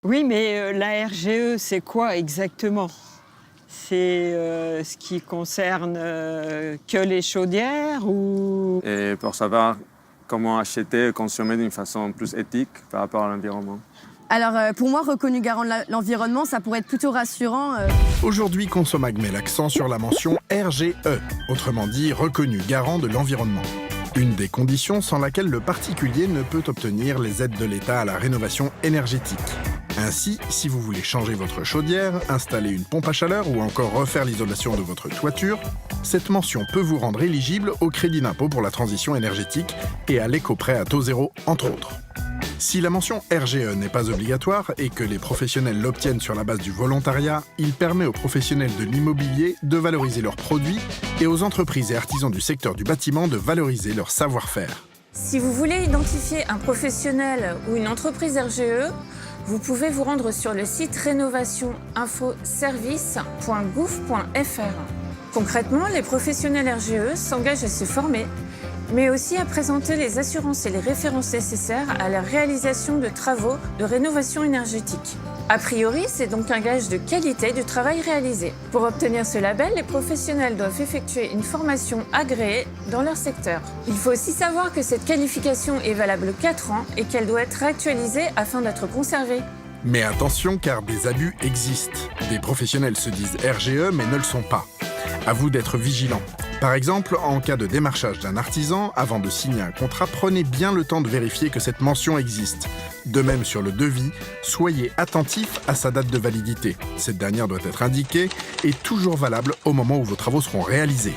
Oui, mais la RGE, c'est quoi exactement? C'est ce qui concerne que les chaudières ou... Et pour savoir comment acheter et consommer d'une façon plus éthique par rapport à l'environnement. Alors, pour moi, reconnu garant de l'environnement, ça pourrait être plutôt rassurant. Aujourd'hui, Consomag met l'accent sur la mention RGE, autrement dit reconnu garant de l'environnement. Une des conditions sans laquelle le particulier ne peut obtenir les aides de l'État à la rénovation énergétique. Ainsi, si vous voulez changer votre chaudière, installer une pompe à chaleur ou encore refaire l'isolation de votre toiture, cette mention peut vous rendre éligible au crédit d'impôt pour la transition énergétique et à l'éco-prêt à taux zéro, entre autres. Si la mention RGE n'est pas obligatoire et que les professionnels l'obtiennent sur la base du volontariat, il permet aux professionnels de l'immobilier de valoriser leurs produits et aux entreprises et artisans du secteur du bâtiment de valoriser leur savoir-faire. Si vous voulez identifier un professionnel ou une entreprise RGE, vous pouvez vous rendre sur le site rénovationinfoservice.gouv.fr. Concrètement, les professionnels RGE s'engagent à se former, mais aussi à présenter les assurances et les références nécessaires à la réalisation de travaux de rénovation énergétique. A priori, c'est donc un gage de qualité du travail réalisé. Pour obtenir ce label, les professionnels doivent effectuer une formation agréée dans leur secteur. Il faut aussi savoir que cette qualification est valable 4 ans et qu'elle doit être actualisée afin d'être conservée. Mais attention, car des abus existent. Des professionnels se disent RGE mais ne le sont pas. À vous d'être vigilants. Par exemple, en cas de démarchage d'un artisan, avant de signer un contrat, prenez bien le temps de vérifier que cette mention existe. De même sur le devis, soyez attentif à sa date de validité. Cette dernière doit être indiquée et toujours valable au moment où vos travaux seront réalisés.